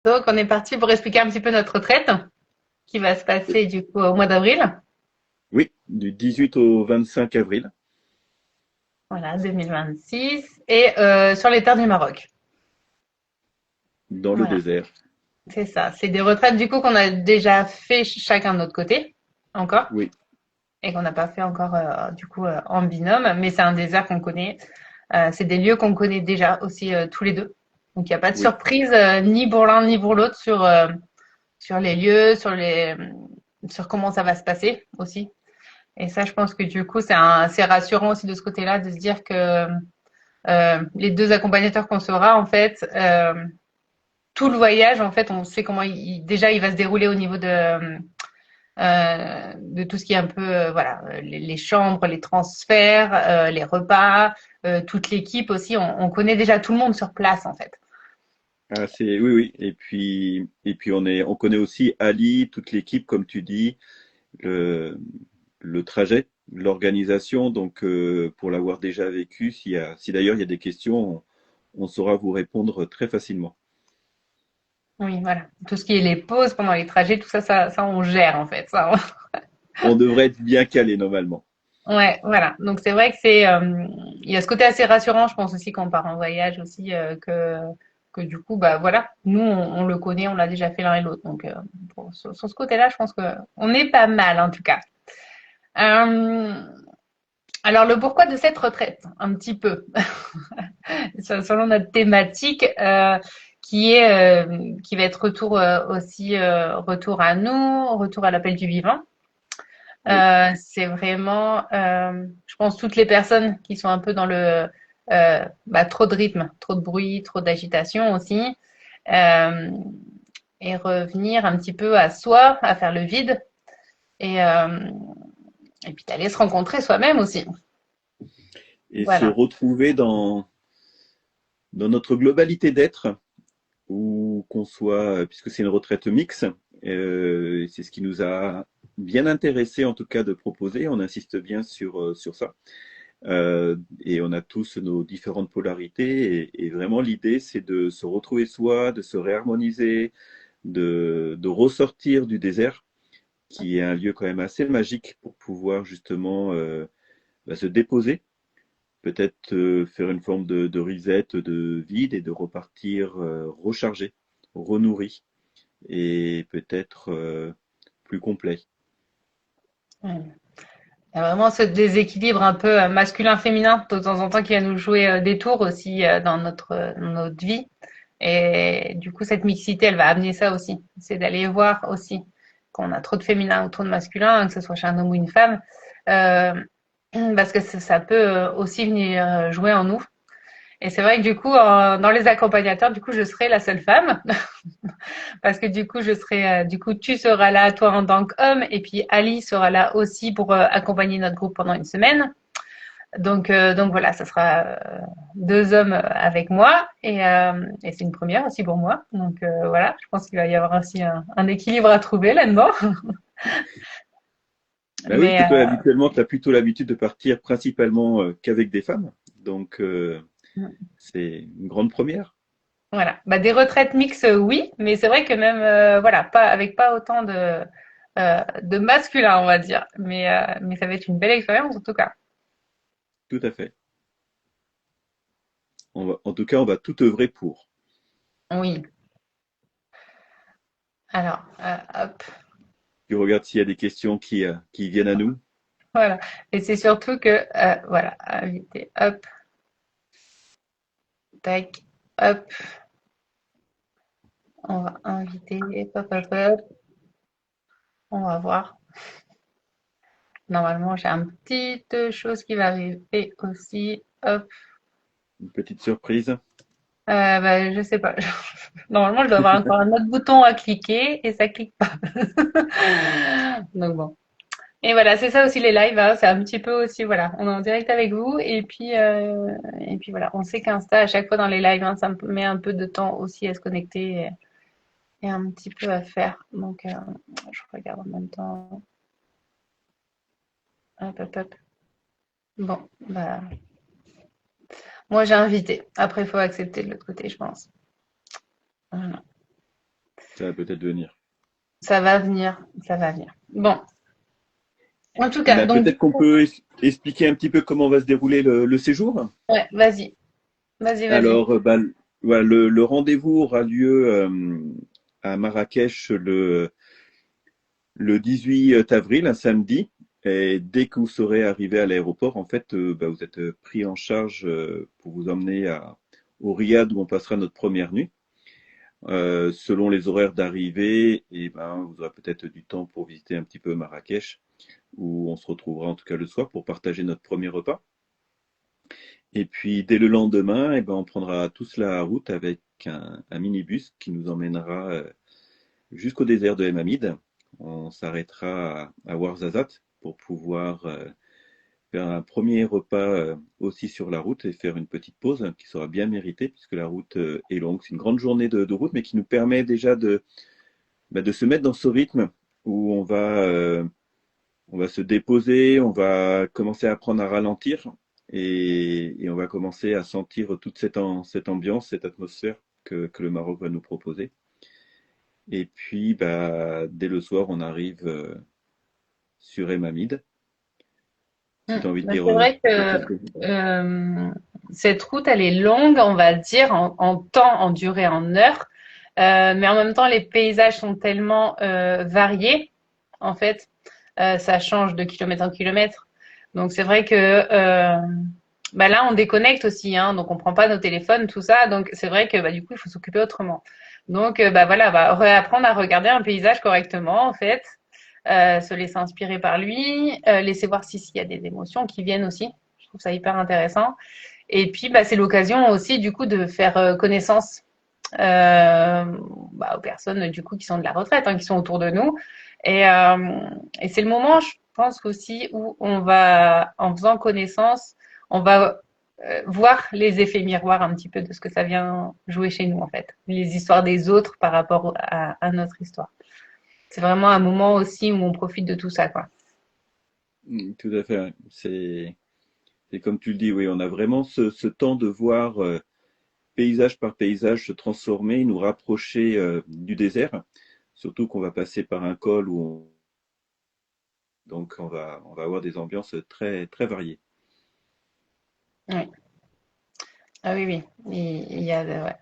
Donc, on est parti pour expliquer un petit peu notre retraite qui va se passer du coup au mois d'avril, Oui, du 18 au 25 avril, voilà, 2026, et sur les terres du Maroc. dans le Voilà, désert. c'est ça. C'est des retraites du coup qu'on a déjà fait chacun de notre côté, encore, Oui, et qu'on n'a pas fait encore du coup en binôme, mais c'est un désert qu'on connaît. C'est des lieux qu'on connaît déjà aussi tous les deux. Donc il n'y a pas de oui. surprise ni pour l'un ni pour l'autre sur les lieux, sur comment ça va se passer aussi. Et ça, je pense que du coup, c'est rassurant aussi de ce côté-là de se dire que les deux accompagnateurs qu'on sera, en fait, tout le voyage, en fait, on sait comment déjà il va se dérouler au niveau de tout ce qui est un peu, voilà, les chambres, les transferts, les repas, toute l'équipe aussi. On connaît déjà tout le monde sur place, en fait. Ah, oui, oui. Et puis on connaît aussi Ali, toute l'équipe, comme tu dis, le, le trajet, l'organisation. Donc, pour l'avoir déjà vécu, si d'ailleurs il y a des questions, on saura vous répondre très facilement. Oui, voilà. Tout ce qui est les pauses pendant les trajets, tout ça, ça on gère, en fait. Ça, On devrait être bien calé normalement. ouais, voilà. Donc c'est vrai que il y a ce côté assez rassurant, je pense aussi quand on part en voyage aussi, que du coup, bah voilà, nous on le connaît, on l'a déjà fait l'un et l'autre. Donc sur ce côté-là, je pense que on est pas mal en tout cas. Euh, alors le pourquoi de cette retraite, un petit peu, selon notre thématique, qui va être retour aussi, retour à nous, retour à l'appel du vivant. Oui. C'est vraiment, je pense, toutes les personnes qui sont un peu dans le trop de rythme, trop de bruit, trop d'agitation aussi, euh, et revenir un petit peu à soi, à faire le vide, et, euh, et puis d'aller se rencontrer soi-même aussi. Et se Voilà. retrouver dans notre globalité d'être, ou qu'on soit, puisque c'est une retraite mixte, c'est ce qui nous a bien intéressé en tout cas de proposer, on insiste bien sur ça. Et on a tous nos différentes polarités, et vraiment l'idée c'est de se retrouver soi, de se réharmoniser, de ressortir du désert, qui est un lieu quand même assez magique pour pouvoir justement se déposer, peut-être faire une forme de reset, de vide, et de repartir rechargé, renourri, et peut-être plus complet. Ouais. Il y a vraiment ce déséquilibre un peu masculin-féminin de temps en temps qui va nous jouer des tours aussi dans notre vie. Et du coup, cette mixité, elle va amener ça aussi. C'est d'aller voir aussi qu'on a trop de féminin ou trop de masculin, hein, que ce soit chez un homme ou une femme, euh, parce que ça peut aussi venir jouer en nous. Et c'est vrai que du coup, dans les accompagnateurs, du coup, je serai la seule femme, parce que du coup, du coup, tu seras là, toi en tant qu'homme, et puis Ali sera là aussi pour accompagner notre groupe pendant une semaine. Donc voilà, ça sera deux hommes avec moi et c'est une première aussi pour moi. Donc voilà, je pense qu'il va y avoir aussi un équilibre à trouver là-dedans. Bah oui, Mais puis toi, habituellement, tu as plutôt l'habitude de partir principalement qu'avec des femmes. Donc, c'est une grande première. voilà, bah, des retraites mixtes, oui, mais c'est vrai que même voilà, pas autant de masculin, on va dire. Mais ça va être une belle expérience en tout cas. Tout à fait. En tout cas, on va tout œuvrer pour. Oui. Alors, hop, Tu regardes s'il y a des questions qui viennent à nous. voilà. Et c'est surtout que voilà, inviter, hop, tac, hop, on va inviter, hop, hop, hop. On va voir. Normalement, j'ai une petite chose qui va arriver aussi. Hop. Une petite surprise. Bah, je sais pas. Normalement, je dois avoir encore un autre bouton à cliquer et ça clique pas. Donc bon. Et voilà, c'est ça aussi les lives, hein. C'est un petit peu aussi, voilà, on est en direct avec vous et puis voilà, on sait qu'Insta à chaque fois dans les lives, hein, ça me met un peu de temps aussi à se connecter et un petit peu à faire. Donc je regarde en même temps. Hop, hop, hop. Bon, bah moi, j'ai invité. Après, il faut accepter de l'autre côté, je pense. Voilà. Ça va peut-être venir. Ça va venir, ça va venir. Bon, en tout cas, Ben, donc du peut-être qu'on coup, peut expliquer un petit peu comment va se dérouler le séjour. ouais, vas-y, vas-y, vas-y. Alors, ben, voilà, le rendez-vous aura lieu à Marrakech le 18 avril, un samedi. Et dès que vous serez arrivé à l'aéroport, en fait, ben, vous êtes pris en charge pour vous emmener au Riad où on passera notre première nuit. Selon les horaires d'arrivée, et ben, vous aurez peut-être du temps pour visiter un petit peu Marrakech, où on se retrouvera en tout cas le soir pour partager notre premier repas. Et puis dès le lendemain, eh ben, on prendra tous la route avec un minibus qui nous emmènera jusqu'au désert de Hemamid. On s'arrêtera à Ouarzazate pour pouvoir faire un premier repas aussi sur la route et faire une petite pause qui sera bien méritée puisque la route est longue. C'est une grande journée de route, mais qui nous permet déjà de se mettre dans ce rythme où on va se déposer, on va commencer à apprendre à ralentir et on va commencer à sentir toute cette ambiance, cette atmosphère que le Maroc va nous proposer. Et puis, bah, dès le soir, on arrive sur Emamid. Si tu as envie de Bah, dire c'est vrai quelque que chose. euh, cette route, elle est longue, on va dire, en temps, en durée, en heures. Mais en même temps, les paysages sont tellement variés, en fait. Ça change de kilomètre en kilomètre. Donc c'est vrai que bah là, on déconnecte aussi, hein, donc on prend pas nos téléphones, tout ça. Donc c'est vrai que bah, du coup, il faut s'occuper autrement. Donc bah voilà, bah, apprendre à regarder un paysage correctement, en fait, se laisser inspirer par lui, laisser voir s'il y a des émotions qui viennent aussi. Je trouve ça hyper intéressant. Et puis bah, c'est l'occasion aussi du coup de faire connaissance bah, aux personnes du coup qui sont de la retraite, hein, qui sont autour de nous. Et c'est le moment, je pense aussi, où on va, en faisant connaissance, on va voir les effets miroirs un petit peu de ce que ça vient jouer chez nous, en fait. Les histoires des autres par rapport à notre histoire. C'est vraiment un moment aussi où on profite de tout ça, quoi. Tout à fait. Ouais. C'est comme tu le dis, oui, on a vraiment ce temps de voir paysage par paysage se transformer, nous rapprocher du désert. Surtout qu'on va passer par un col donc on va avoir des ambiances très, très variées. Oui. Ah oui, oui. Il y a, ouais.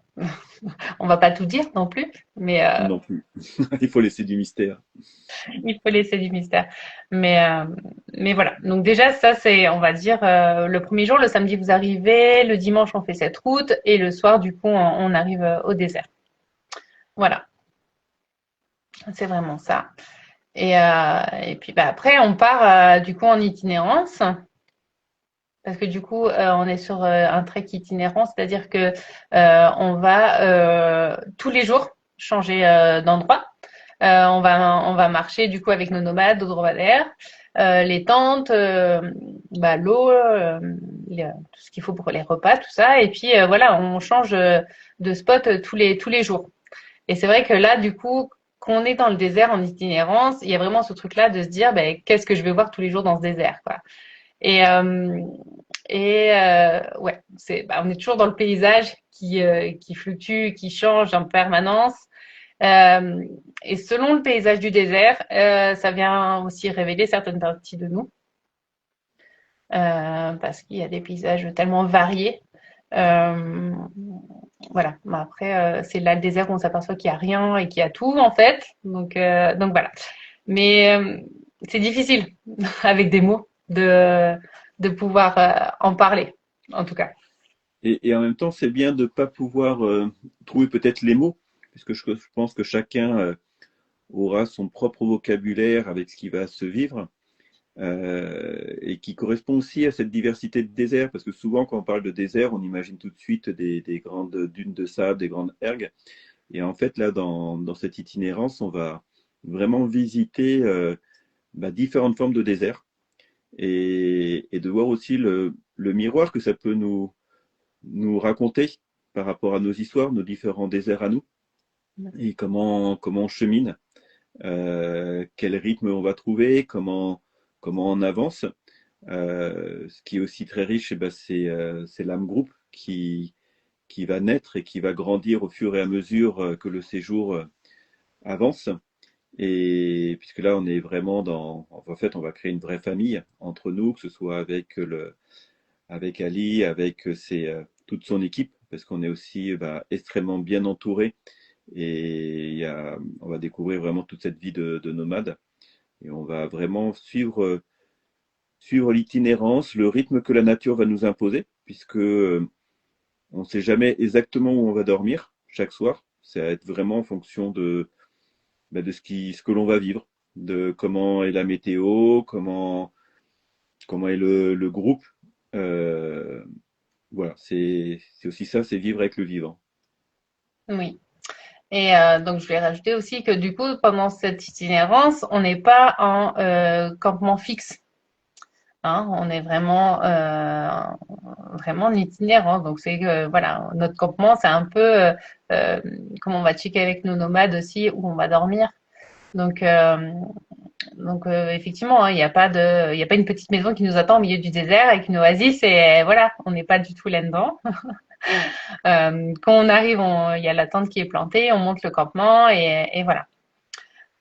On va pas tout dire non plus, mais Non plus. Il faut laisser du mystère. il faut laisser du mystère. Mais, euh, mais voilà. Donc déjà, ça c'est, on va dire, le premier jour, le samedi vous arrivez, le dimanche on fait cette route et le soir, du coup, on arrive au désert. Voilà, c'est vraiment ça. Et puis bah, après, on part du coup en itinérance. Parce que du coup, on est sur un trek itinérant, c'est-à-dire que on va tous les jours changer d'endroit. On va marcher du coup avec nos nomades, nos dromadaires, les tentes, bah, l'eau, tout ce qu'il faut pour les repas, tout ça. Et puis voilà, on change de spot tous les jours. Et c'est vrai que là, du coup, quand on est dans le désert en itinérance, il y a vraiment ce truc-là de se dire, ben, qu'est-ce que je vais voir tous les jours dans ce désert, quoi. Et, euh, ouais, bah, on est toujours dans le paysage qui fluctue, qui change en permanence. Euh, et selon le paysage du désert, ça vient aussi révéler certaines parties de nous, parce qu'il y a des paysages tellement variés. Euh, voilà. Mais après, c'est là le désert où on s'aperçoit qu'il n'y a rien et qu'il y a tout en fait. Donc voilà. Mais c'est difficile avec des mots de pouvoir en parler, en tout cas. Et en même temps, c'est bien de ne pas pouvoir trouver peut-être les mots, puisque je pense que chacun aura son propre vocabulaire avec ce qui va se vivre. Et qui correspond aussi à cette diversité de désert, parce que souvent quand on parle de désert, on imagine tout de suite des grandes dunes de sable, des grandes ergues, et en fait là dans cette itinérance, on va vraiment visiter bah, différentes formes de désert et de voir aussi le miroir que ça peut nous raconter par rapport à nos histoires, nos différents déserts à nous, et comment on chemine, quel rythme on va trouver, comment on avance. Ce qui est aussi très riche, eh ben, c'est l'âme groupe qui va naître et qui va grandir au fur et à mesure que le séjour avance. Et puisque là, on est vraiment en fait, on va créer une vraie famille entre nous, que ce soit avec Ali, avec toute son équipe, parce qu'on est aussi extrêmement bien entouré. Et on va découvrir vraiment toute cette vie de nomade. Et on va vraiment suivre l'itinérance, le rythme que la nature va nous imposer, puisque on ne sait jamais exactement où on va dormir chaque soir. Ça va être vraiment en fonction de ce que l'on va vivre, de comment est la météo, comment est le groupe. Euh, voilà, c'est aussi ça, c'est vivre avec le vivant. Oui. Et donc, je voulais rajouter aussi que du coup, pendant cette itinérance, on n'est pas en campement fixe. Hein, on est vraiment en itinérance. Donc, c'est que, voilà, notre campement, c'est un peu euh, comme on va checker avec nos nomades aussi, où on va dormir. Donc, effectivement, hein, il y a pas une petite maison qui nous attend au milieu du désert avec une oasis et voilà, on n'est pas du tout là-dedans. Quand on arrive, il y a la tente qui est plantée, on monte le campement et voilà.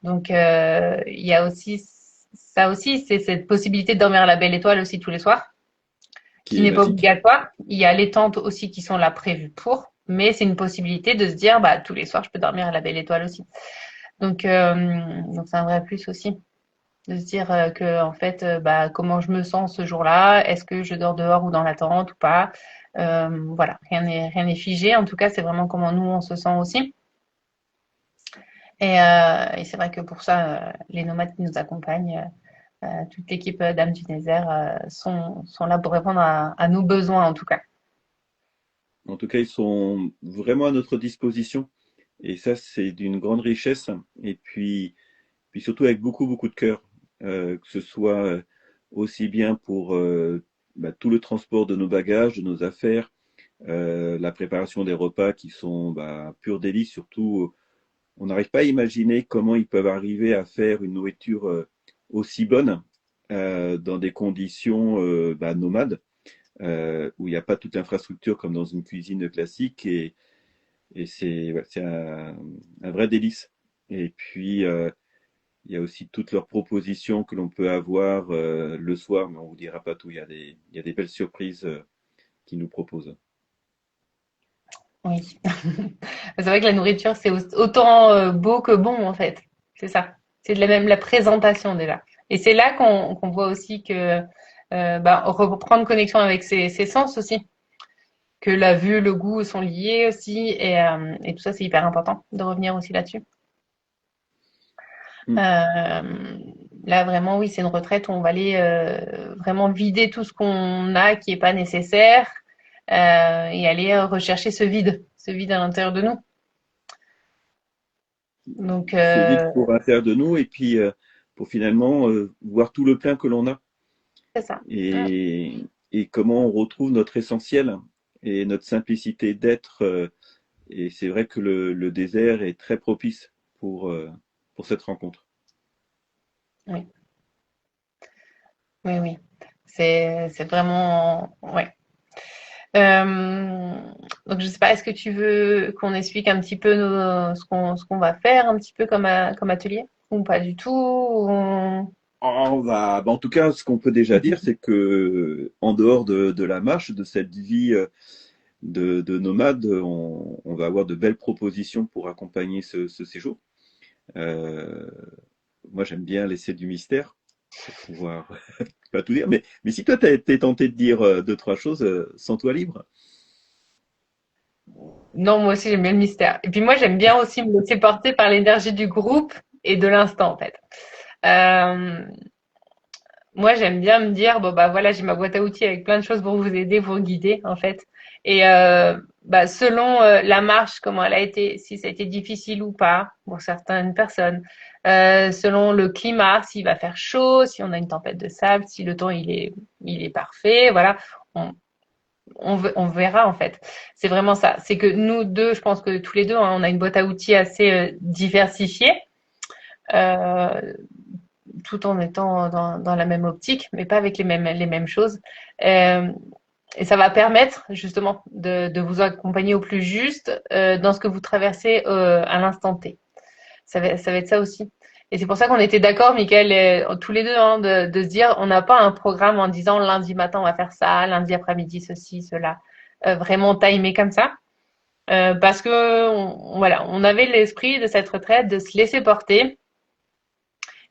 Donc, il y a aussi ça aussi, c'est cette possibilité de dormir à la belle étoile aussi tous les soirs, Qui qui est n'est pas magique. obligatoire. Il y a les tentes aussi qui sont là prévues pour, mais c'est une possibilité de se dire, bah, tous les soirs, je peux dormir à la belle étoile aussi. Donc c'est un vrai plus aussi de se dire que en fait, bah, comment je me sens ce jour-là, est-ce que je dors dehors ou dans la tente ou pas. Voilà, rien n'est figé. En tout cas, c'est vraiment comment nous on se sent aussi. Et c'est vrai que pour ça, les nomades qui nous accompagnent, toute l'équipe d'âmes du désert sont là pour répondre à nos besoins en tout cas. En tout cas, ils sont vraiment à notre disposition. Et ça, c'est d'une grande richesse. Et puis surtout avec beaucoup, beaucoup de cœur. Que ce soit aussi bien pour tout le transport de nos bagages, de nos affaires, la préparation des repas qui sont pur délice. Surtout, on n'arrive pas à imaginer comment ils peuvent arriver à faire une nourriture aussi bonne dans des conditions nomades, où il n'y a pas toute l'infrastructure comme dans une cuisine classique. Et c'est un vrai délice. Et puis, il y a aussi toutes leurs propositions que l'on peut avoir le soir, mais on vous dira pas tout. Il y a des belles surprises qu'ils nous proposent. Oui. C'est vrai que la nourriture, c'est autant beau que bon, en fait. C'est ça. C'est de la même la présentation déjà. Et c'est là qu'on voit aussi que reprendre connexion avec ses sens aussi. Que la vue, le goût sont liés aussi. Et tout ça, c'est hyper important de revenir aussi là-dessus. Mm. Euh, Là, vraiment, oui, c'est une retraite où on va aller vraiment vider tout ce qu'on a qui est pas nécessaire et aller rechercher ce vide à l'intérieur de nous. Donc, Ce vide pour l'intérieur de nous et puis pour finalement voir tout le plein que l'on a c'est ça. Mm. et comment on retrouve notre essentiel et notre simplicité d'être. Et c'est vrai que le désert est très propice pour cette rencontre. Oui, oui, oui. C'est vraiment, ouais. Euh, donc, je sais pas, est-ce que tu veux qu'on explique un petit peu ce qu'on va faire un petit peu comme atelier ou pas du tout En tout cas, ce qu'on peut déjà dire, c'est que en dehors de la marche, de cette vie de nomade, on va avoir de belles propositions pour accompagner ce séjour. Euh, Moi, j'aime bien laisser du mystère pour pouvoir pas tout dire. Mais si toi, t'es tenté de dire deux, trois choses, sens-toi libre. Non, moi aussi, j'aime bien le mystère. Et puis moi, j'aime bien aussi me laisser porter par l'énergie du groupe et de l'instant, en fait. Euh, Moi, j'aime bien me dire, bon, bah voilà, j'ai ma boîte à outils avec plein de choses pour vous aider, vous guider, en fait. Et selon la marche, comment elle a été, si ça a été difficile ou pas pour certaines personnes, selon le climat, s'il va faire chaud, si on a une tempête de sable, si le temps il est parfait, voilà, on, on verra en fait. C'est vraiment ça. C'est que nous deux, je pense que tous les deux, hein, on a une boîte à outils assez diversifiée. Euh, Tout en étant dans la même optique, mais pas avec les mêmes choses. Euh, et ça va permettre justement de vous accompagner au plus juste dans ce que vous traversez à l'instant T. ça va être ça aussi. Et c'est pour ça qu'on était d'accord, Mickaël, tous les deux, hein, de se dire, on n'a pas un programme en disant lundi matin on va faire ça, lundi après-midi ceci, cela, vraiment timé comme ça. Parce que voilà, on avait l'esprit de cette retraite de se laisser porter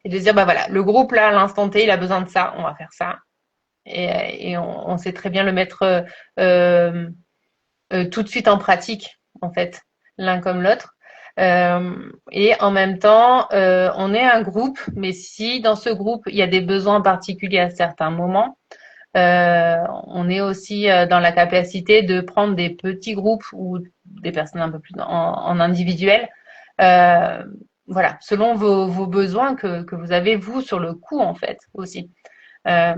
et de se dire bah voilà, le groupe là à l'instant T, il a besoin de ça, on va faire ça. Et on sait très bien le mettre euh, tout de suite en pratique en fait, l'un comme l'autre. Et en même temps, on est un groupe, mais si dans ce groupe il y a des besoins particuliers à certains moments, on est aussi dans la capacité de prendre des petits groupes ou des personnes un peu plus en individuel. Euh, voilà, selon vos besoins que vous avez, vous, sur le coup, en fait, aussi. Euh,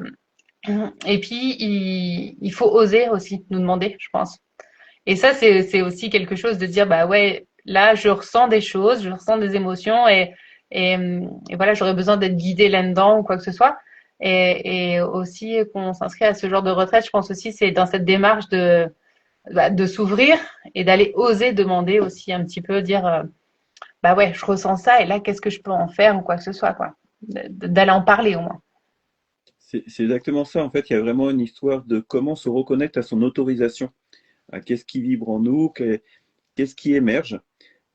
et puis, il faut oser aussi nous demander, je pense. Et ça, c'est aussi quelque chose de dire, bah ouais, là, je ressens des choses, je ressens des émotions et, et voilà, j'aurais besoin d'être guidée là-dedans ou quoi que ce soit. Et aussi qu'on s'inscrit à ce genre de retraite, je pense aussi, c'est dans cette démarche de s'ouvrir et d'aller oser demander aussi un petit peu, dire, bah ouais, je ressens ça et là, qu'est-ce que je peux en faire ou quoi que ce soit, quoi. D'aller en parler au moins. C'est exactement ça. En fait, il y a vraiment une histoire de comment se reconnecter à son autorisation, à qu'est-ce qui vibre en nous, qu'est-ce qui émerge.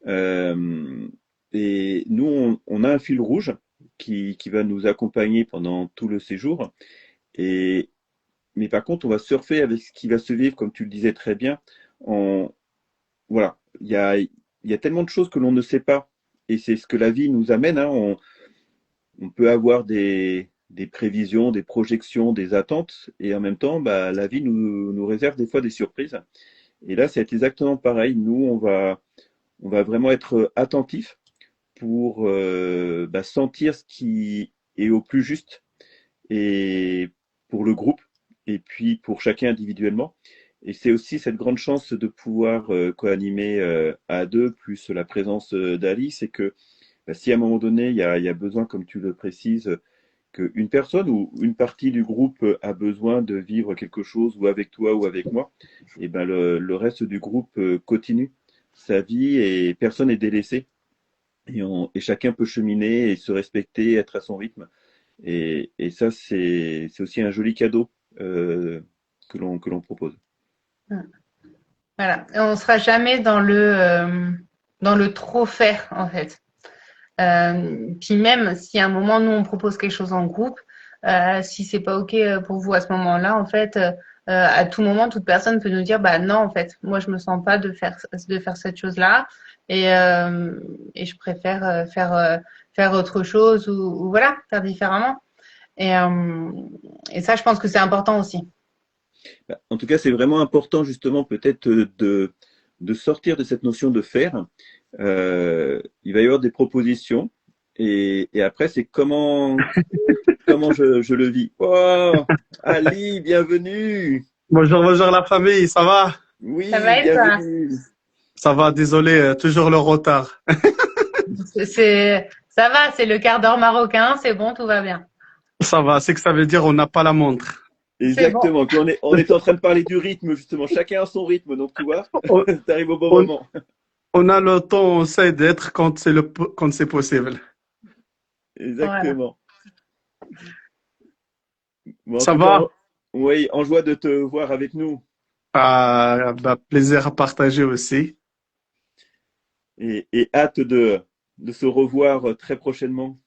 Euh, et nous, on a un fil rouge qui va nous accompagner pendant tout le séjour. Et, mais par contre, on va surfer avec ce qui va se vivre, comme tu le disais très bien. Voilà, il y a tellement de choses que l'on ne sait pas. Et c'est ce que la vie nous amène, hein. On peut avoir des prévisions, des projections, des attentes. Et en même temps, bah, la vie nous réserve des fois des surprises. Et là, c'est exactement pareil. Nous, on va vraiment être attentif pour bah, sentir ce qui est au plus juste et pour le groupe et puis pour chacun individuellement. Et c'est aussi cette grande chance de pouvoir co-animer à deux, plus la présence d'Ali, c'est que bah, si à un moment donné, il y a besoin, comme tu le précises, qu'une personne ou une partie du groupe a besoin de vivre quelque chose ou avec toi ou avec moi, et ben le reste du groupe continue sa vie et personne n'est délaissé. Et chacun peut cheminer et se respecter, être à son rythme. Et ça, c'est aussi un joli cadeau que l'on propose. Voilà. Et on sera jamais dans le trop faire, en fait. Puis même si à un moment nous on propose quelque chose en groupe, si c'est pas ok pour vous à ce moment-là, en fait, à tout moment toute personne peut nous dire bah non en fait, moi je me sens pas de faire cette chose-là et je préfère faire autre chose ou voilà faire différemment. Et, euh, et ça je pense que c'est important aussi. Bah, en tout cas, c'est vraiment important justement peut-être de sortir de cette notion de faire. Il va y avoir des propositions et après, c'est comment je le vis. Oh, Ali, bienvenue. Bonjour, bonjour la famille, ça va? Ça Oui, va et toi? bienvenue. Ça va, désolé, toujours le retard. Ça va, c'est le quart d'heure marocain, c'est bon, tout va bien. Ça va, c'est que ça veut dire on n'a pas la montre. C'est bon. Exactement. Puis on est en train de parler du rythme, justement. Chacun a son rythme, donc tu vois, On, tu arrives au bon on- moment. on a le temps, on sait d'être quand c'est possible. Voilà. Exactement. Bon, en Ça tout cas, va? oui, en joie de te voir avec nous Bah, plaisir à partager aussi. et hâte de se revoir très prochainement.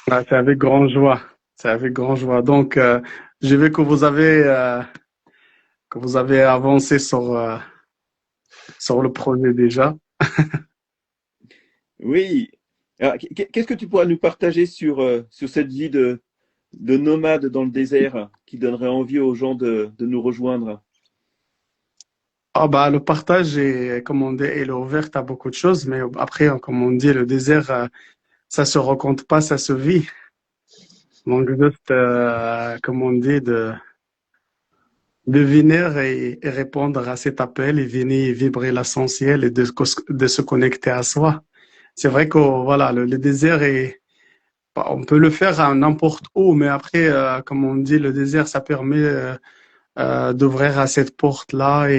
C'est avec grand joie. C'est avec grand joie. Donc, j'ai vu que vous avez avancé sur le projet déjà. Oui. Alors, qu'est-ce que tu pourras nous partager sur cette vie de nomade dans le désert qui donnerait envie aux gens de nous rejoindre? Ah bah le partage est, comme on dit, il est ouvert à beaucoup de choses, mais après, comme on dit, le désert, ça se rencontre pas, ça se vit. Donc juste, comme on dit, de venir et répondre à cet appel et venir vibrer l'essentiel et de se connecter à soi. C'est vrai que voilà, le désert est, bah, on peut le faire à n'importe où, mais après, comme on dit, le désert, ça permet d'ouvrir à cette porte-là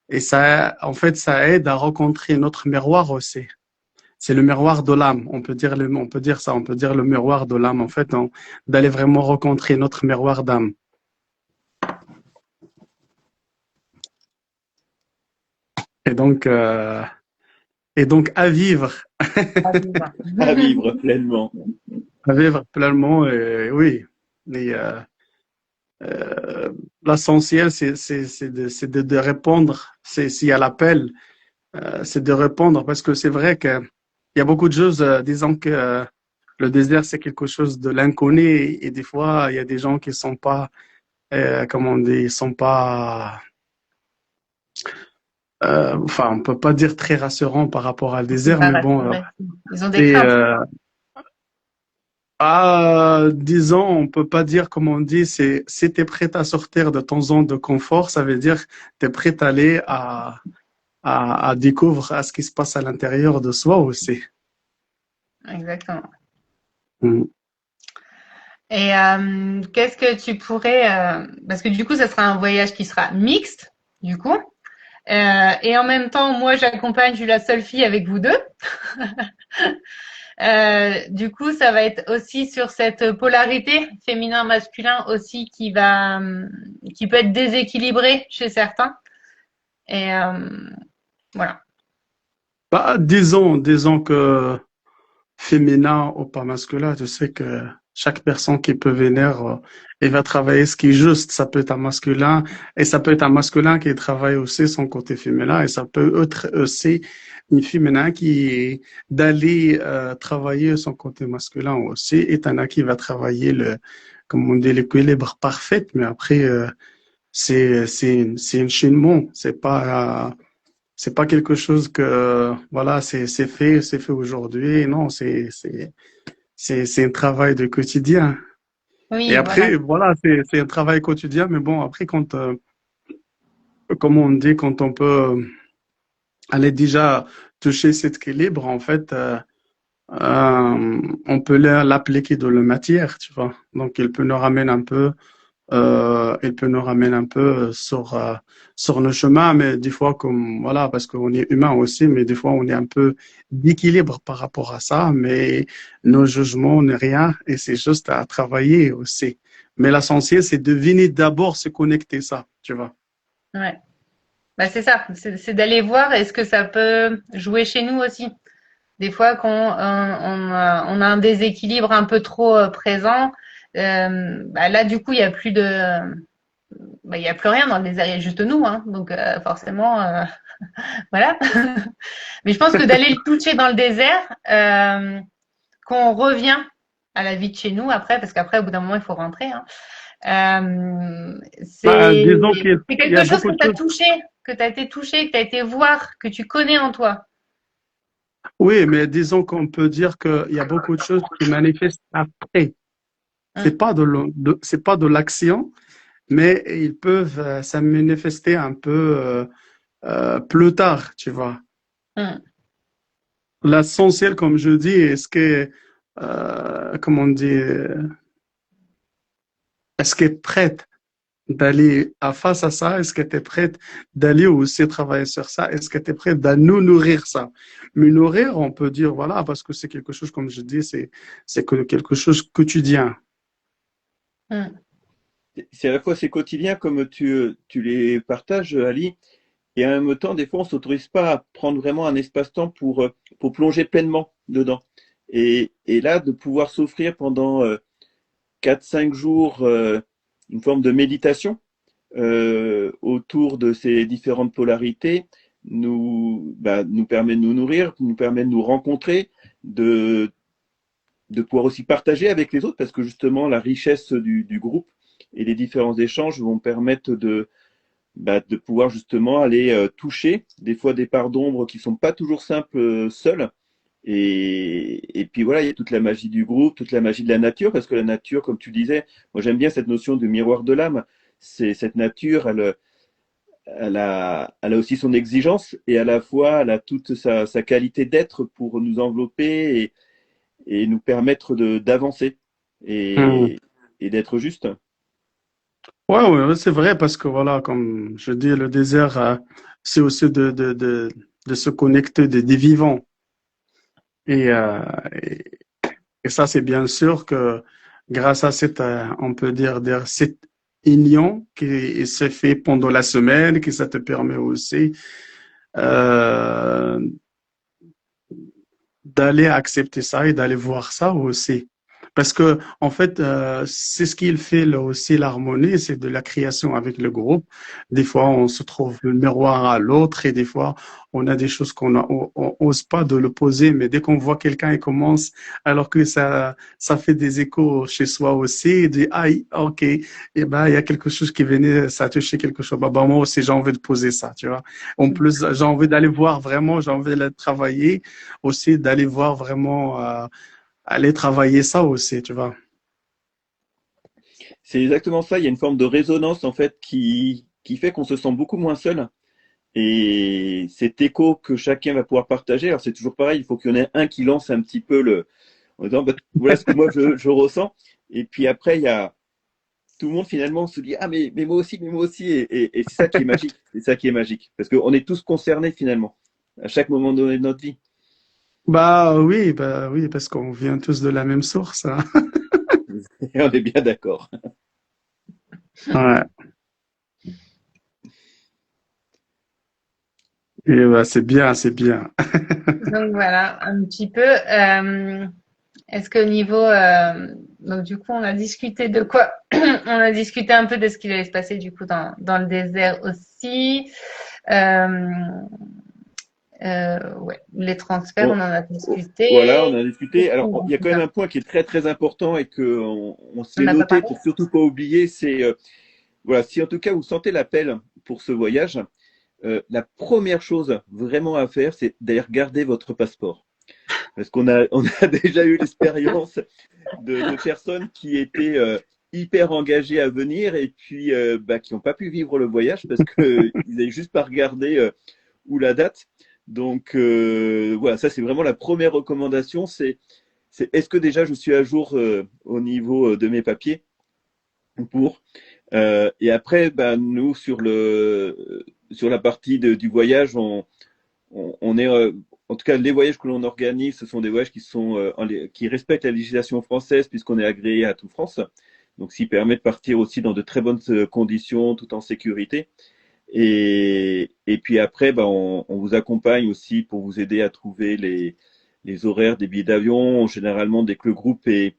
Et ça, en fait, ça aide à rencontrer notre miroir aussi. C'est le miroir de l'âme. On peut dire ça. On peut dire le miroir de l'âme. En fait, d'aller vraiment rencontrer notre miroir d'âme. Et donc, euh, et donc à vivre, À vivre. À vivre pleinement. à vivre pleinement. Et oui. Et, euh, l'essentiel, c'est de répondre. C'est s'il y a l'appel, c'est de répondre parce que c'est vrai que il y a beaucoup de choses disant que le désert c'est quelque chose de l'inconnu et des fois il y a des gens qui sont pas, comment on dit, ils sont pas, enfin on peut pas dire très rassurants par rapport à le C'est désert, pas mais bon, rassuré. Ils ont des c'est craintes. disons, on peut pas dire comme on dit, c'est si tu es prêt à sortir de ton zone de confort, ça veut dire tu es prêt à aller à découvrir à ce qui se passe à l'intérieur de soi aussi. Exactement. Mm. Et qu'est-ce que tu pourrais, parce que du coup, ça sera un voyage qui sera mixte, du coup. Et en même temps, moi, j'accompagne, je suis la seule fille avec vous deux. Du coup, ça va être aussi sur cette polarité féminin-masculin aussi qui peut être déséquilibrée chez certains. Et voilà. Bah, disons que féminin ou pas masculin, tu sais que chaque personne qui peut venir, elle va travailler ce qui est juste. Ça peut être un masculin et ça peut être un masculin qui travaille aussi son côté féminin et ça peut être aussi une féminin qui d'aller travailler son côté masculin aussi et t'en as qui va travailler comme on dit, l'équilibre parfait. Mais après, c'est un cheminement. C'est pas quelque chose que, voilà, c'est fait aujourd'hui. Non, c'est un travail de quotidien. Et Oui, voilà. après, voilà, c'est un travail quotidien, mais bon, après, comme on dit, quand on peut aller déjà toucher cet équilibre, en fait, on peut l'appliquer dans la matière, tu vois. Donc, il peut nous ramener un peu sur le chemin, mais des fois, comme, voilà, parce qu'on est humain aussi, mais des fois, on est un peu d'équilibre par rapport à ça, mais nos jugements n'est rien, et c'est juste à travailler aussi. Mais l'essentiel, c'est de venir d'abord se connecter ça, tu vois. Ouais. Bah, c'est ça. C'est d'aller voir est-ce que ça peut jouer chez nous aussi. Des fois, quand on a un déséquilibre un peu trop présent, bah là, du coup, il y a plus de, bah, il y a plus rien dans le désert, il y a juste nous, hein. Donc, forcément, voilà. Mais je pense que d'aller le toucher dans le désert, qu'on revient à la vie de chez nous après, parce qu'après, au bout d'un moment, il faut rentrer, hein. Bah, C'est disons qu'il c'est y a quelque chose beaucoup que de tu as choses. touché, que tu as été touché, que tu as été voir, que tu connais en toi. Oui, mais disons qu'on peut dire qu'il y a beaucoup de choses qui manifestent après. Hum, C'est pas de l'action, mais ils peuvent se manifester un peu plus tard, tu vois. hum. L'essentiel, comme je dis, comment on dit, est-ce qu'elle est prête d'aller à face à ça? Est-ce que tu es prête d'aller aussi travailler sur ça? Est-ce que tu es prête à nous nourrir ça? Mais nourrir, on peut dire, voilà, parce que c'est quelque chose, comme je dis, c'est que quelque chose quotidien. Hum. C'est à la fois c'est quotidien comme tu les partages, Ali, et en même temps, des fois, on ne s'autorise pas à prendre vraiment un espace-temps pour plonger pleinement dedans. Et là, de pouvoir s'offrir pendant 4-5 jours une forme de méditation autour de ces différentes polarités nous permet de nous nourrir, nous permet de nous rencontrer, de, de pouvoir aussi partager avec les autres, parce que justement, la richesse du groupe et les différents échanges vont permettre de pouvoir justement aller toucher des fois des parts d'ombre qui sont pas toujours simples seules. Et puis voilà, il y a toute la magie du groupe, toute la magie de la nature, parce que la nature, comme tu disais, moi j'aime bien cette notion de miroir de l'âme. C'est cette nature, elle a aussi son exigence et à la fois elle a toute sa qualité d'être pour nous envelopper et nous permettre d'avancer Hmm. et d'être juste. Ouais, c'est vrai parce que voilà, comme je dis, le désert, c'est aussi de se connecter des vivants. Et, euh, et, et ça, c'est bien sûr que grâce à cette, on peut dire, cette union qui se fait pendant la semaine, que ça te permet aussi euh, d'aller accepter ça et d'aller voir ça aussi. Parce que, en fait, c'est ce qu'il fait là aussi, l'harmonie, c'est de la création avec le groupe. Des fois, on se trouve le miroir à l'autre et des fois, on a des choses on ose pas de le poser, mais dès qu'on voit quelqu'un, il commence, alors que ça fait des échos chez soi aussi, il dit, ah, ok, et ben, il y a quelque chose qui venait, ça a touché quelque chose. Bah, moi aussi, j'ai envie de poser ça, tu vois. En plus, j'ai envie d'aller voir vraiment, j'ai envie de travailler aussi, d'aller voir vraiment, aller travailler ça aussi, tu vois. C'est exactement ça. Il y a une forme de résonance en fait qui fait qu'on se sent beaucoup moins seul. Et cet écho que chacun va pouvoir partager, alors c'est toujours pareil, il faut qu'il y en ait un qui lance un petit peu en disant, bah, voilà ce que moi je ressens. Et puis après, il y a tout le monde finalement se dit, ah mais moi aussi. Et c'est ça qui est magique. C'est ça qui est magique. Parce qu'on est tous concernés finalement, à chaque moment donné de notre vie. Bah oui, parce qu'on vient tous de la même source, hein. Et on est bien d'accord. Ouais. Et bah, c'est bien, c'est bien. Donc voilà, un petit peu. Est-ce qu'au niveau, donc du coup, on a discuté de quoi? On a discuté un peu de ce qui allait se passer du coup dans le désert aussi. Euh, ouais, les transferts, on On- en a voilà, on discuté. a discuté. Alors, il y a quand même un point qui est très très important et que on se On l'est n'a pas noté parlé. pour surtout pas oublier, c'est voilà, si en tout cas vous sentez l'appel pour ce voyage, la première chose vraiment à faire, c'est d'ailleurs garder votre passeport. Parce on a déjà eu l'expérience de personnes qui étaient hyper engagées à venir et puis bah, qui n'ont pas pu vivre le voyage parce qu'ils n'avaient juste pas regardé où la date. Donc voilà, ça c'est vraiment la première recommandation, c'est est-ce que déjà je suis à jour au niveau de mes papiers pour et après bah, nous sur la partie du voyage on est en tout cas les voyages que l'on organise ce sont des voyages qui sont qui respectent la législation française puisqu'on est agréé à tout France, donc ce qui permet de partir aussi dans de très bonnes conditions tout en sécurité. Et puis après, bah, on vous accompagne aussi pour vous aider à trouver les horaires des billets d'avion. Généralement, dès que le groupe est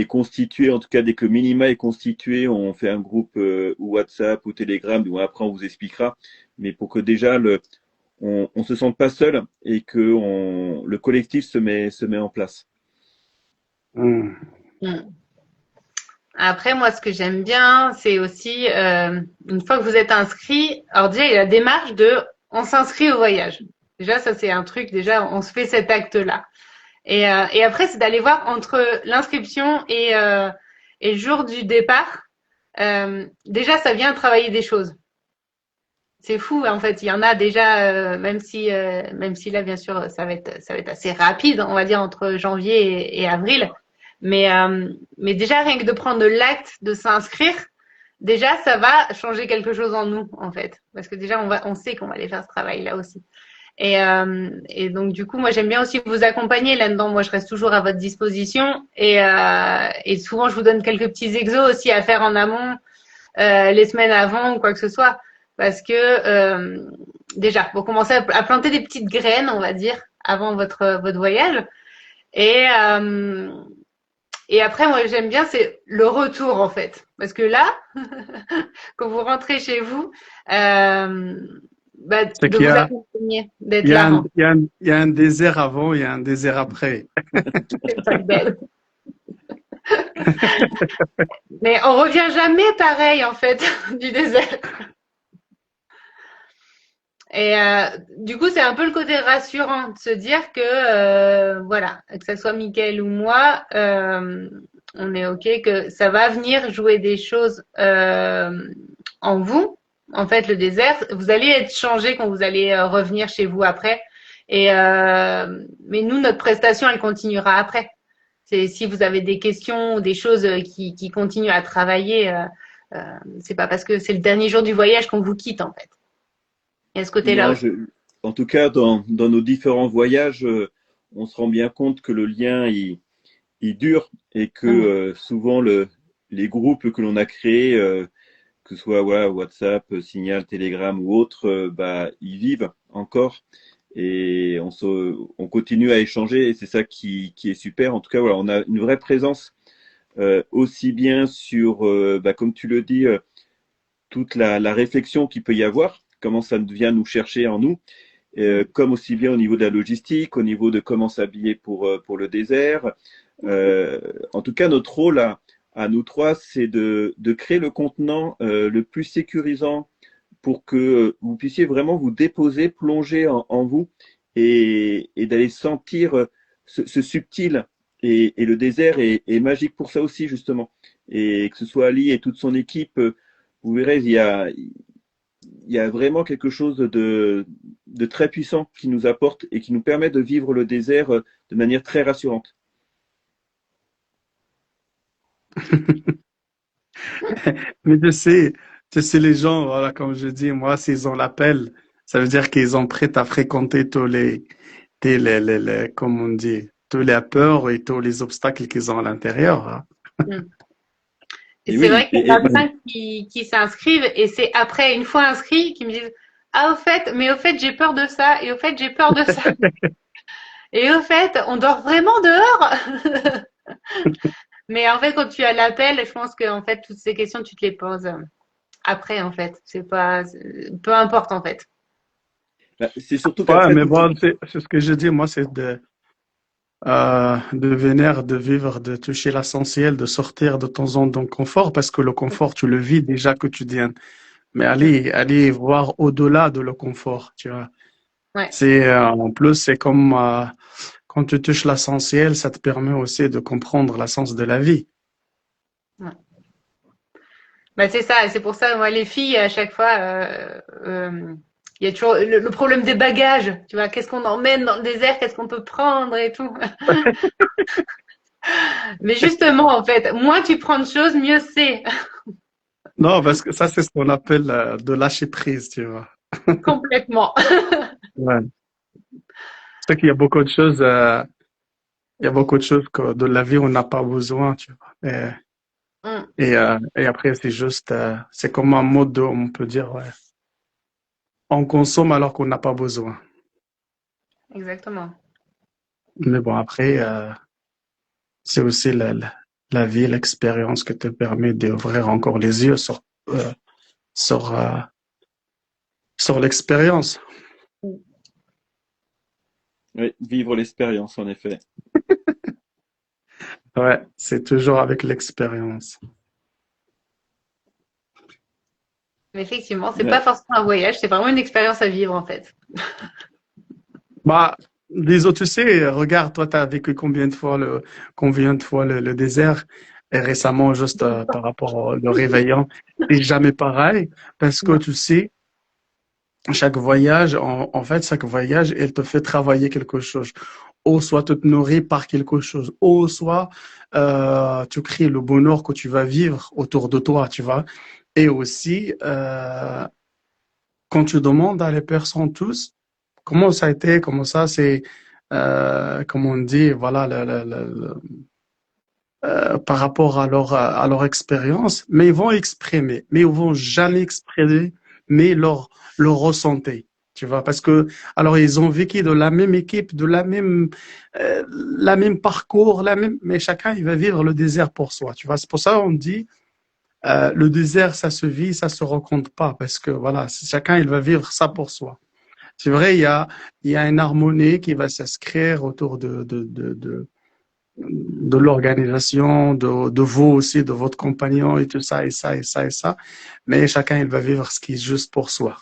constitué, en tout cas dès que le minima est constitué, on fait un groupe ou WhatsApp ou Telegram, où après on vous expliquera. Mais pour que déjà on se sente pas seul et que le collectif se met en place. Hmm. Mm. Après, moi, ce que j'aime bien, c'est aussi, une fois que vous êtes inscrit, alors déjà, il y a la démarche de, on s'inscrit au voyage. Déjà, ça, c'est un truc, déjà, on se fait cet acte-là. Et après, c'est d'aller voir entre l'inscription et le jour du départ. Déjà, ça vient travailler des choses. C'est fou, en fait. Il y en a déjà, même si là, bien sûr, ça va être assez rapide, on va dire entre janvier et avril. Mais déjà, rien que de prendre l'acte de s'inscrire, déjà, ça va changer quelque chose en nous, en fait, parce que déjà, on sait qu'on va aller faire ce travail-là aussi. Et donc, du coup, moi, j'aime bien aussi vous accompagner là-dedans. Moi, je reste toujours à votre disposition. Et souvent, je vous donne quelques petits exos aussi à faire en amont, les semaines avant ou quoi que ce soit. Parce que, déjà, pour commencer à planter des petites graines, on va dire, avant votre voyage. Et, euh, et après, moi, j'aime bien, c'est le retour, en fait. Parce que là, quand vous rentrez chez vous, bah, C'est de qu'il y vous a, accompagner, d'être il y a là, un, hein. il y a un, il y a un désert avant, il y a un désert après. C'est pas belle. Mais on revient jamais pareil, en fait, du désert. Et du coup, c'est un peu le côté rassurant de se dire que, voilà, que ce soit Mickaël ou moi, on est OK, que ça va venir jouer des choses en vous. En fait, le désert, vous allez être changé quand vous allez revenir chez vous après. Mais nous, notre prestation, elle continuera après. C'est si vous avez des questions ou des choses qui continuent à travailler, C'est pas parce que c'est le dernier jour du voyage qu'on vous quitte, en fait. Il y a ce côté-là Non, aussi. en tout cas, dans nos différents voyages, on se rend bien compte que le lien, il dure et que Mm. souvent les groupes que l'on a créés, que ce soit voilà, WhatsApp, Signal, Telegram ou autres, bah, ils vivent encore et on continue à échanger et c'est ça qui est super. En tout cas, voilà, on a une vraie présence aussi bien sur, bah, comme tu le dis, toute la réflexion qu'il peut y avoir, comment ça vient nous chercher en nous, comme aussi bien au niveau de la logistique, au niveau de comment s'habiller pour le désert. Euh, En tout cas, notre rôle à nous trois, c'est de créer le contenant le plus sécurisant pour que vous puissiez vraiment vous déposer, plonger en vous et d'aller sentir ce subtil. Et le désert est magique pour ça aussi, justement. Et que ce soit Ali et toute son équipe, vous verrez, il y a vraiment quelque chose de très puissant qui nous apporte et qui nous permet de vivre le désert de manière très rassurante. Mais tu sais, les gens, voilà, comme je dis, moi, s'ils ont l'appel, ça veut dire qu'ils sont prêts à fréquenter comme on dit, tous les peurs et tous les obstacles qu'ils ont à l'intérieur, hein. Mm. Et Et c'est oui, vrai qu'il y en a plein qui s'inscrivent et c'est après, une fois inscrits, qui me disent, ah, au fait, j'ai peur de ça et au fait, j'ai peur de ça. Et au fait, on dort vraiment dehors. Mais en fait, quand tu as l'appel, je pense que en fait, toutes ces questions, tu te les poses après, en fait. C'est pas, peu importe, en fait. bah, c'est surtout Ouais, qu'après mais tout. bon, c'est ce que je dis, moi, c'est de venir, de vivre, de toucher l'essentiel, de sortir de ton zone de confort, parce que le confort, tu le vis déjà quotidien. Mais Mm. aller voir au-delà de le confort, tu vois. Ouais. C'est, en plus, c'est comme, quand tu touches l'essentiel, ça te permet aussi de comprendre l'essence de la vie. Ouais. Bah, c'est ça, et c'est pour ça, moi, les filles, à chaque fois, il y a toujours le problème des bagages, tu vois, qu'est-ce qu'on emmène dans le désert, qu'est-ce qu'on peut prendre et tout. Mais justement, en fait, moins tu prends de choses, mieux c'est. Non, parce que ça, c'est ce qu'on appelle, de lâcher prise, tu vois. Complètement. Ouais. C'est qu'il y a beaucoup de choses, il y a beaucoup de choses que de la vie on n'a pas besoin, tu vois. Mm, Et après, c'est juste, c'est comme un mode, on peut dire, ouais. On consomme alors qu'on n'a pas besoin. exactement. Mais bon, après, c'est aussi la vie, l'expérience qui te permet d'ouvrir encore les yeux euh, sur, euh, sur l'expérience. Oui, vivre l'expérience, en effet. Ouais, c'est toujours avec l'expérience. Mais effectivement, c'est pas Ouais. forcément un voyage, c'est vraiment une expérience à vivre, en fait. Bah, disons, tu sais, regarde, toi, tu as vécu combien de fois le désert, et récemment, juste par rapport au réveillant, c'est jamais pareil, parce que Non. tu sais, chaque voyage, en fait, chaque voyage, elle te fait travailler quelque chose. Ou soit tu te nourris par quelque chose, ou soit tu crées le bonheur que tu vas vivre autour de toi, tu vois. Et aussi, quand tu demandes à les personnes tous, comment ça a été, comment ça, c'est, comme on dit, voilà, par rapport à leur expérience, mais ils vont exprimer, mais ils vont jamais exprimer, mais leur ressenti. Tu vois, parce que, alors, ils ont vécu de la même équipe, la même parcours, mais chacun, il va vivre le désert pour soi. Tu vois, c'est pour ça qu'on dit, le désert, ça se vit, ça se rencontre pas, parce que, voilà, chacun, il va vivre ça pour soi. C'est vrai, il y a une harmonie qui va s'inscrire autour de l'organisation, de vous aussi, de votre compagnon et tout ça, et ça, et ça, et ça. Mais chacun, il va vivre ce qui est juste pour soi.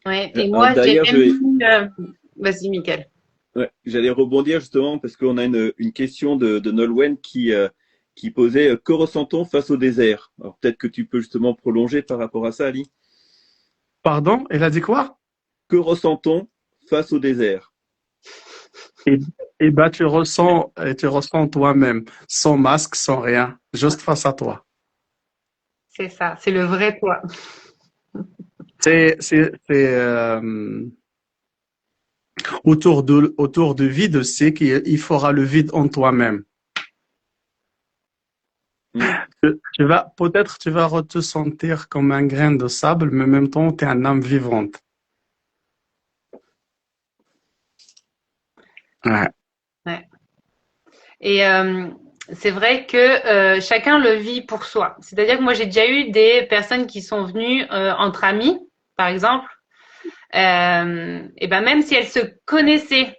Ouais. Et Alors moi, j'ai d'ailleurs, même vu, vas-y, Mickaël. ouais, j'allais rebondir justement parce qu'on a une question de Nolwenn qui posait que ressent-on face au désert? Alors peut-être que tu peux justement prolonger par rapport à ça, Ali. Pardon? Elle a dit quoi? Que ressent-on face au désert? Et, et ben, tu ressens toi-même, sans masque, sans rien, juste face à toi. C'est ça, c'est le vrai toi. C'est autour de vide, c'est qu'il fera le vide en toi-même. Mm. Peut-être tu vas te sentir comme un grain de sable, mais en même temps, tu es une âme vivante. Ouais. Ouais. Et c'est vrai que chacun le vit pour soi. C'est-à-dire que moi, j'ai déjà eu des personnes qui sont venues entre amis, par exemple, et ben même si elles se connaissaient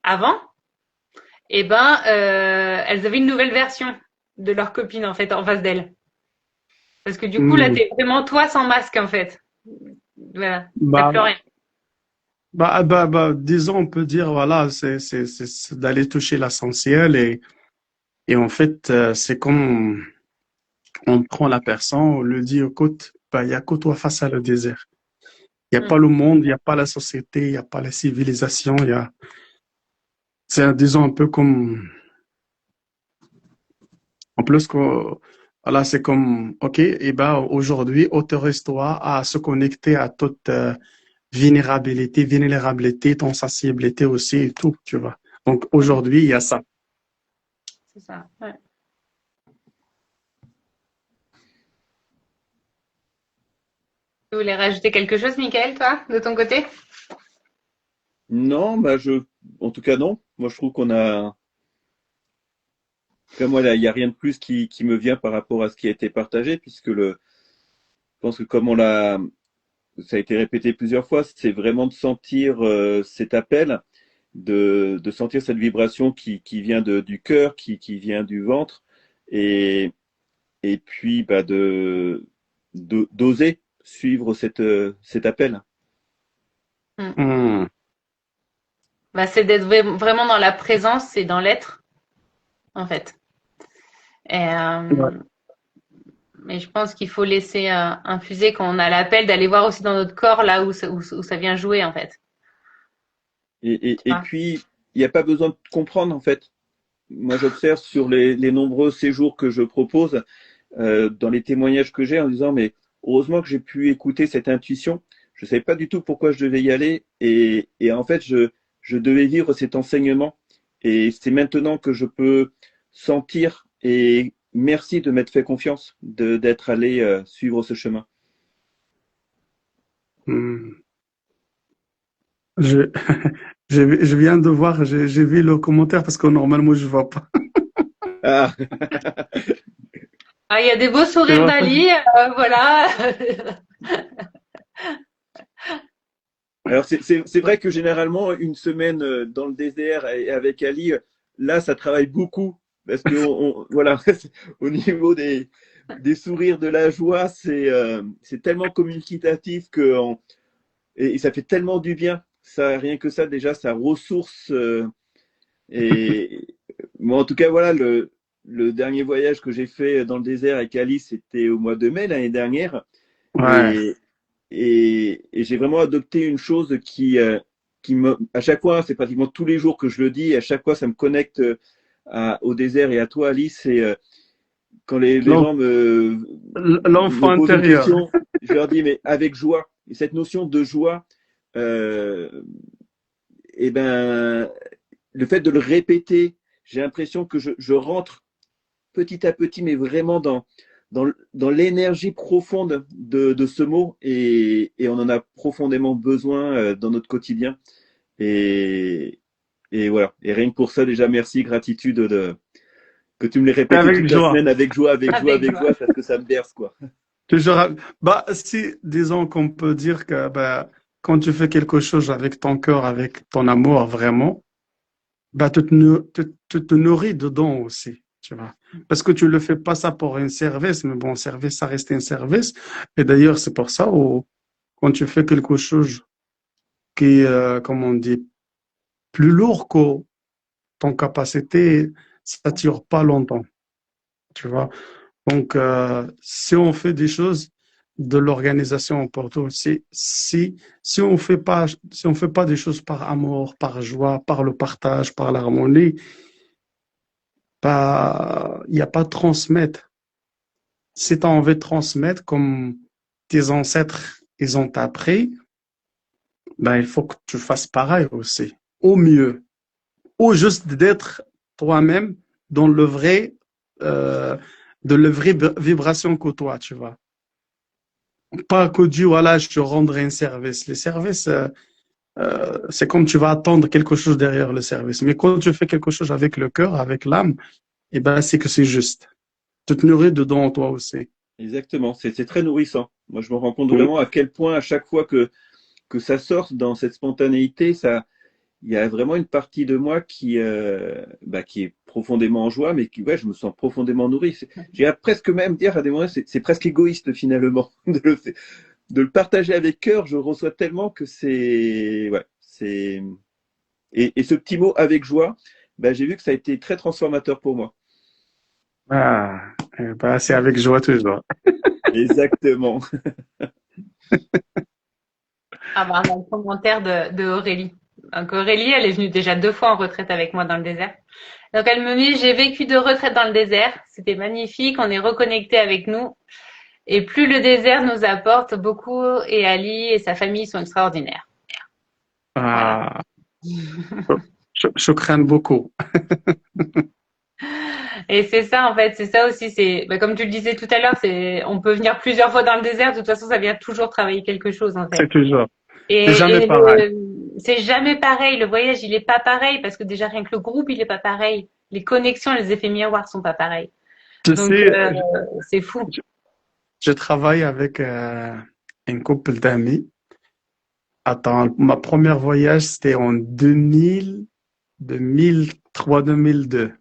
avant, et ben elles avaient une nouvelle version de leur copine en fait en face d'elles. Parce que du coup, là, Hmm. t'es vraiment toi sans masque en fait. Voilà, t'as Bah, plus rien. disons, on peut dire, voilà, c'est d'aller toucher l'essentiel et en fait, c'est comme on prend la personne, on lui dit, écoute, bah, il y a que toi face à le désert. Il n'y a pas Mm. le monde, il n'y a pas la société, il n'y a pas la civilisation, c'est, disons, un peu comme, en plus que, voilà, c'est comme, OK, et ben, aujourd'hui, autorise-toi à se connecter à toute vulnérabilité, ton sensibilité aussi et tout, tu vois. Donc, Mm. aujourd'hui, il y a ça. C'est ça. Ouais. Tu voulais rajouter quelque chose, Michael, toi, de ton côté? Non, en tout cas, non. Moi, je trouve qu'on a, en tout cas, moi, là, il n'y a rien de plus qui me vient par rapport à ce qui a été partagé, puisque je pense que comme ça a été répété plusieurs fois, c'est vraiment de sentir cet appel, de sentir cette vibration qui vient du cœur, qui vient du ventre, et, et puis bah, d'oser suivre cet appel. Mm. Hmm. Bah, c'est d'être vraiment dans la présence et dans l'être, en fait. Et, Ouais. mais je pense qu'il faut laisser infuser quand on a l'appel, d'aller voir aussi dans notre corps là où ça vient jouer, en fait. Tu Et vois. puis, il n'y a pas besoin de comprendre, en fait. Moi, j'observe sur les nombreux séjours que je propose, dans les témoignages que j'ai, en disant, mais heureusement que j'ai pu écouter cette intuition. Je ne savais pas du tout pourquoi je devais y aller. Et en fait, je devais vivre cet enseignement. Et c'est maintenant que je peux sentir. Et merci de m'être fait confiance, d'être allé suivre ce chemin. Hmm. Je, je viens de voir, j'ai vu le commentaire parce que normalement, je vois pas. Ah, Ah, il y a des beaux Tu sourires vois pas? d'Ali, voilà. alors, c'est vrai que généralement, une semaine dans le désert et avec Ali, là, ça travaille beaucoup. Parce que, voilà, au niveau des sourires, de la joie, c'est tellement communicatif et ça fait tellement du bien. Ça, rien que ça, déjà, ça ressource. Et moi, en tout cas, voilà, le dernier voyage que j'ai fait dans le désert avec Ali, c'était au mois de mai l'année dernière. Ouais. Et, et j'ai vraiment adopté une chose à chaque fois, c'est pratiquement tous les jours que je le dis, à chaque fois, ça me connecte au désert et à toi, Alice. C'est quand les L'en- gens me L'enfant posent une intérieur. question, je leur dis, mais avec joie. Et cette notion de joie, euh, et ben, le fait de le répéter, j'ai l'impression que je rentre petit à petit, mais vraiment dans l'énergie profonde de ce mot et on en a profondément besoin dans notre quotidien. Et, et voilà. Et rien que pour ça, déjà, merci, gratitude que tu me l'aies C'est répété avec toute la joie. semaine avec joie, avec joie, Avec avec joie. joie, parce que ça me berce, quoi. Toujours, bah, si, disons qu'on peut dire que bah, quand tu fais quelque chose avec ton cœur, avec ton amour vraiment, bah, tu te nourris dedans aussi, tu vois. Parce que tu le fais pas ça pour un service, mais bon, service, ça reste un service. Et d'ailleurs, c'est pour ça où, quand tu fais quelque chose qui est, comme on dit, plus lourd que ton capacité, ça tire pas longtemps, tu vois. Donc, si on fait des choses de l'organisation pour tout, si on fait pas des choses par amour, par joie, par le partage, par l'harmonie, pas, il n'y a pas de transmettre. si tu as envie de transmettre comme tes ancêtres, ils ont appris, ben, il faut que tu fasses pareil aussi, au mieux, ou juste d'être toi-même dans le vrai, euh, de la vraie vibration que toi, tu vois. Pas que Dieu, voilà, je te rendrai un service. Les services, c'est comme tu vas attendre quelque chose derrière le service. Mais quand tu fais quelque chose avec le cœur, avec l'âme, eh ben, c'est que c'est juste. Tu te nourris dedans, toi aussi. Exactement, c'est très nourrissant. Moi, je me rends compte Oui. vraiment à quel point, à chaque fois que ça sort dans cette spontanéité, ça, il y a vraiment une partie de moi qui est profondément en joie, mais qui, ouais, je me sens profondément nourri. J'ai presque même dire à des moments, c'est presque égoïste finalement de le partager avec cœur. Je reçois tellement que ouais, et ce petit mot avec joie, bah, j'ai vu que ça a été très transformateur pour moi. Ah, eh ben, c'est avec joie toujours. Exactement. Ah bah, on a le commentaire de Aurélie. Donc Aurélie, elle est venue déjà 2 fois en retraite avec moi dans le désert. Donc elle me dit, j'ai vécu 2 retraites dans le désert. C'était magnifique. On est reconnecté avec nous. Et plus le désert nous apporte beaucoup, et Ali et sa famille sont extraordinaires. Voilà. Ah, je crains beaucoup. Et c'est ça, en fait, c'est ça aussi. C'est, bah, comme tu le disais tout à l'heure, on peut venir plusieurs fois dans le désert. De toute façon, ça vient toujours travailler quelque chose, en C'est fait. toujours. C'est jamais Et pareil. c'est jamais pareil. Le voyage, il est pas pareil parce que déjà rien que le groupe, il est pas pareil. Les connexions, les effets miroirs sont pas pareils. Tu Donc sais, c'est fou. je travaille avec un couple d'amis. Attends, ma première voyage, c'était en 2000, 2003, 2002.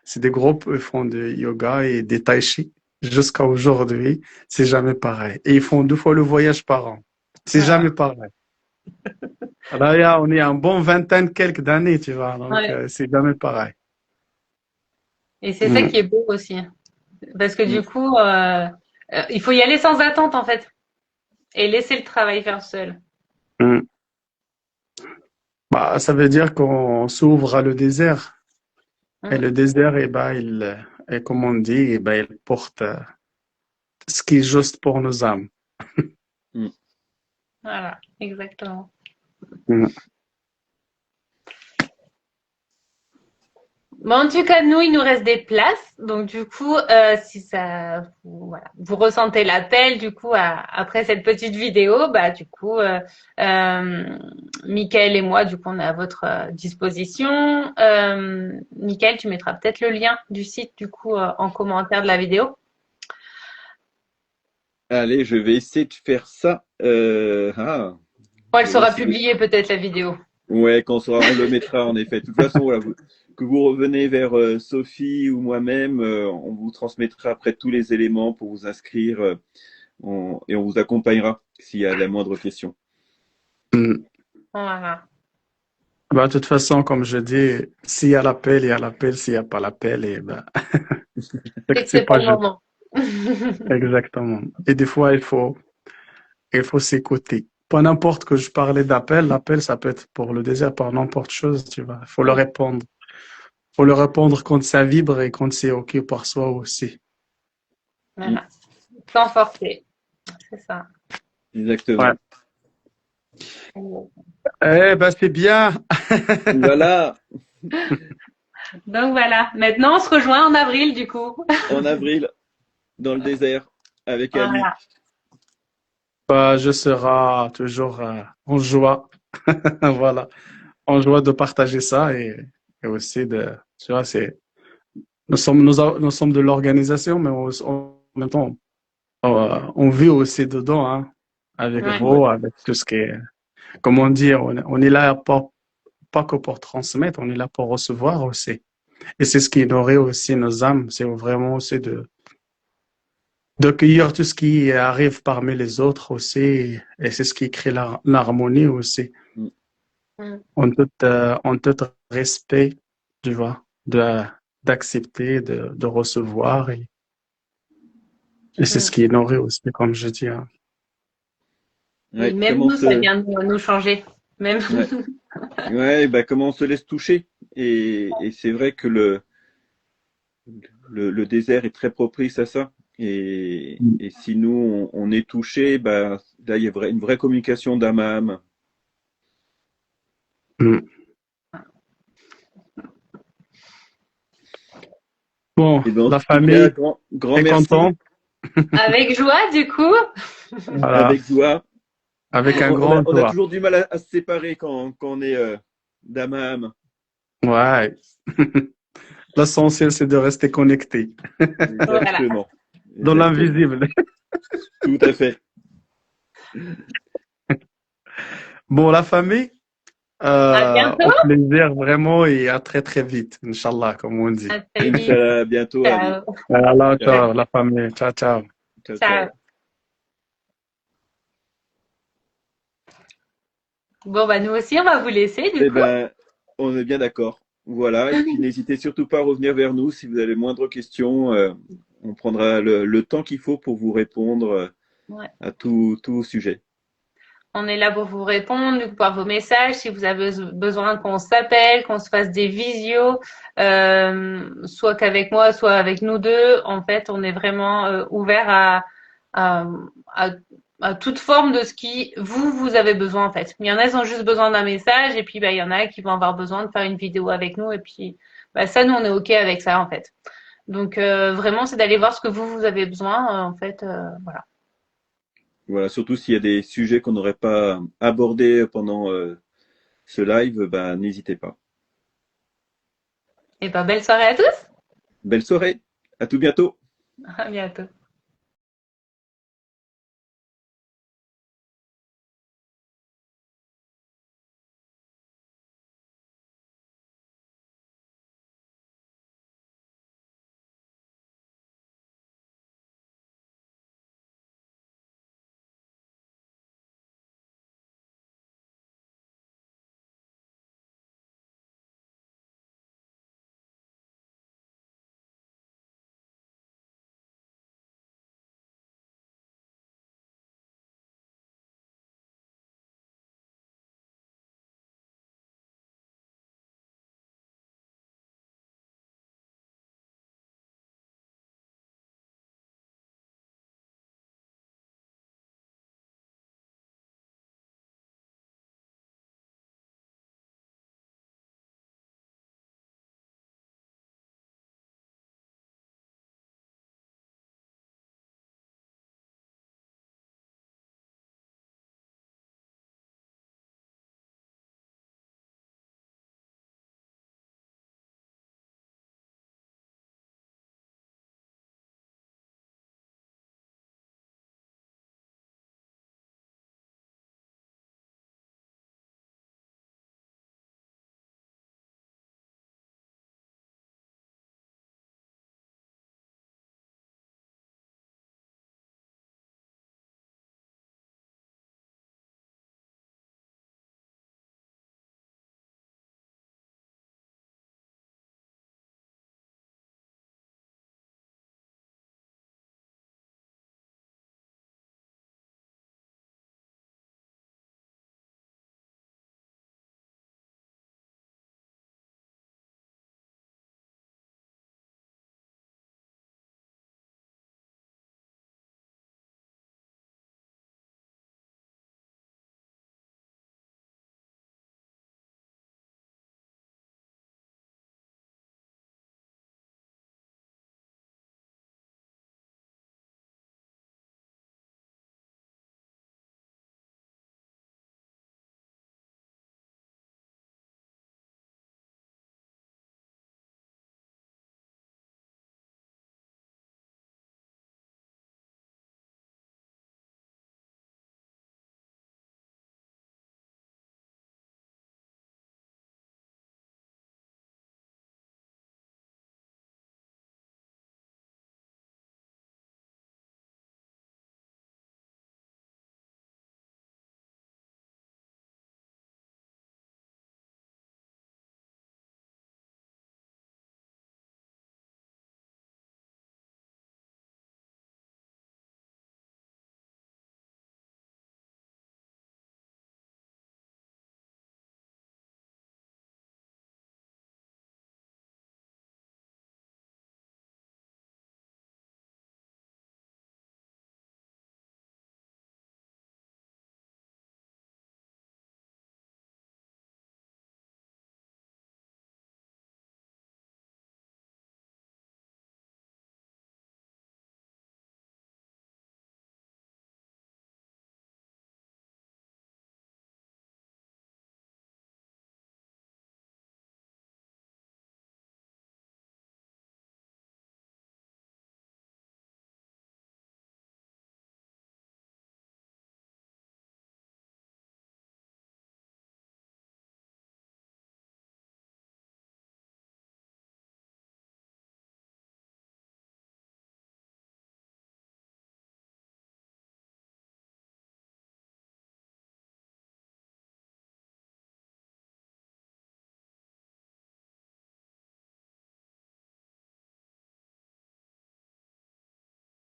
C'est des groupes, ils font du yoga et des tai chi. Jusqu'à aujourd'hui, c'est jamais pareil. Et ils font 2 fois le voyage par an. C'est Voilà. jamais pareil. Là, on est en bon vingtaine, quelques d'années, tu vois. Donc, Ouais. c'est jamais pareil. Et c'est ça Mm, qui est beau aussi, parce que Mm. du coup, il faut y aller sans attente en fait et laisser le travail faire seul. mm. Bah, ça veut dire qu'on s'ouvre à le désert. Et Mm. le désert, eh ben, comme on dit, eh ben, il porte ce qui est juste pour nos âmes. Mm. Voilà, exactement. Mm. Bon, en tout cas, nous, il nous reste des places. Donc, du coup, si ça, voilà, vous ressentez l'appel, du coup, après cette petite vidéo, bah, du coup, Mickaël et moi, du coup, on est à votre disposition. Mickaël, tu mettras peut-être le lien du site, du coup, en commentaire de la vidéo. Allez, je vais essayer de faire ça. Bon, elle Je vais sera essayer. publiée peut-être la vidéo. Ouais, on le mettra en effet. De toute façon, voilà, que vous revenez vers Sophie ou moi-même, on vous transmettra après tous les éléments pour vous inscrire et on vous accompagnera s'il y a la moindre question. Mm. Voilà. Bah, de toute façon, comme je dis, s'il y a l'appel, il y a l'appel. S'il n'y a pas l'appel, eh ben, c'est C'est que que c'est c'est pas pas le juste. moment. Exactement. Et des fois, il faut s'écouter. Pas n'importe que je parlais d'appel. L'appel, ça peut être pour le désert, pour n'importe chose, tu vois. Il faut le répondre. Faut le répondre quand ça vibre et quand c'est OK par soi aussi. Mm. Voilà. Sans forcer. C'est ça. Ouais. Exactement. Eh ben, c'est bien. Voilà, Donc voilà. Maintenant, on se rejoint en avril, du coup. en avril, dans le désert, avec Ali. Voilà. Bah, je serai toujours en joie. Voilà. En joie de partager ça et aussi tu vois, nous sommes de l'organisation, mais en même temps, on vit aussi dedans, hein, avec Ouais. Ouais. vous, avec tout ce qui est, comme on dit, on est là pas que pour transmettre, on est là pour recevoir aussi. Et c'est ce qui nourrit aussi nos âmes, c'est vraiment aussi d'accueillir tout ce qui arrive parmi les autres aussi, et c'est ce qui crée l'harmonie aussi, Mm. Mm. en tout respect, tu vois, d'accepter, de recevoir, et c'est ce Mm. qui nourrit aussi, comme je dis, hein. Et Ouais, même nous, ça vient de nous changer. Même. ouais, ouais, bah, comment on se laisse toucher. Et c'est vrai que le désert est très propice à ça. Et si nous, on est touché, bah, là, il y a une vraie communication d'âme à âme. Mm. Bon, Et ben, en la tout cas, famille grand est merci. contente. Avec joie, du coup. Voilà, Avec joie. avec un grand On a joie. toujours du mal à se séparer quand on est d'âme à âme. Ouais. L'essentiel, c'est de rester connecté Voilà. Exactement. dans Exactement. l'invisible. Tout à fait. Bon, la famille, À bientôt. au plaisir vraiment et à très très vite, Inch'Allah, comme on dit. À très vite. Inch'Allah, à bientôt, Ali. Ciao. Alors, Ciao, ciao, la famille. Ciao, ciao. ciao, Ciao. ciao. Bon, bah, nous aussi, on va vous laisser, du Eh coup. ben, on est bien d'accord. Voilà. Et puis, n'hésitez surtout pas à revenir vers nous si vous avez moindre question. On prendra le temps qu'il faut pour vous répondre Ouais. à tout sujet. On est là pour vous répondre, du coup, par vos messages. Si vous avez besoin qu'on s'appelle, qu'on se fasse des visios, soit qu'avec moi, soit avec nous deux, en fait, on est vraiment ouvert à, à, à toute forme de ce qui vous avez besoin, en fait. Il y en a qui ont juste besoin d'un message, et puis bah, il y en a qui vont avoir besoin de faire une vidéo avec nous, et puis bah, ça, nous, on est OK avec ça, en fait. Donc, vraiment, c'est d'aller voir ce que vous avez besoin, en fait. Voilà. Voilà. Surtout s'il y a des sujets qu'on n'aurait pas abordés pendant ce live, ben, n'hésitez pas. Et bah, belle soirée à tous. Belle soirée. À tout bientôt. À bientôt.